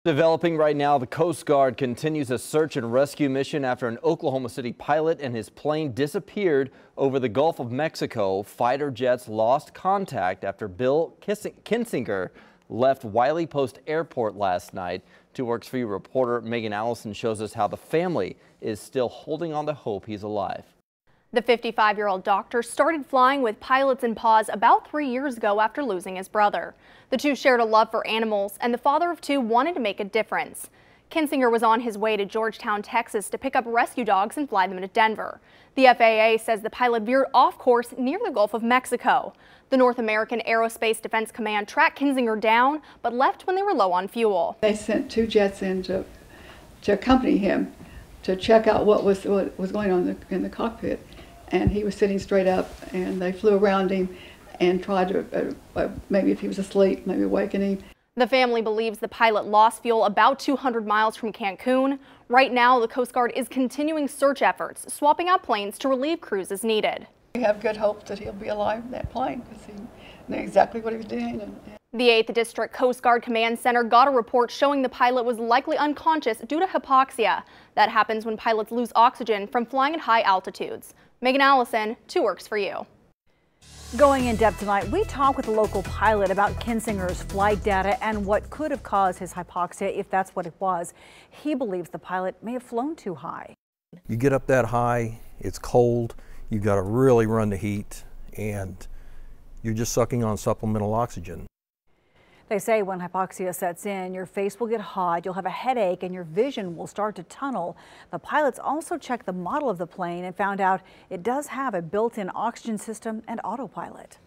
Developing right now, the Coast Guard continues a search and rescue mission after an Oklahoma City pilot and his plane disappeared over the Gulf of Mexico. Fighter jets lost contact after Bill Kinsinger left Wiley Post Airport last night. 2 Works For You reporter Megan Allison shows us how the family is still holding on to hope he's alive. The 55-year-old doctor started flying with pilots in pause about 3 years ago after losing his brother. The two shared a love for animals, and the father of 2 wanted to make a difference. Kinsinger was on his way to Georgetown, Texas to pick up rescue dogs and fly them to Denver. The FAA says the pilot veered off course near the Gulf of Mexico. The North American Aerospace Defense Command tracked Kinsinger down, but left when they were low on fuel. They sent 2 jets in to accompany him to check out what was going on in the cockpit. And he was sitting straight up, and they flew around him and tried to, maybe if he was asleep, maybe awaken him. The family believes the pilot lost fuel about 200 miles from Cancun. Right now, the Coast Guard is continuing search efforts, swapping out planes to relieve crews as needed. We have good hope that he'll be alive in that plane because he knew exactly what he was doing. The 8th District Coast Guard Command Center got a report showing the pilot was likely unconscious due to hypoxia. That happens when pilots lose oxygen from flying at high altitudes. Megan Allison, 2 Works For You. Going in depth tonight, we talk with a local pilot about Kinsinger's flight data and what could have caused his hypoxia, if that's what it was. He believes the pilot may have flown too high. You get up that high, it's cold, you've got to really run the heat, and you're just sucking on supplemental oxygen. They say when hypoxia sets in, your face will get hot, you'll have a headache, and your vision will start to tunnel. The pilots also checked the model of the plane and found out it does have a built-in oxygen system and autopilot.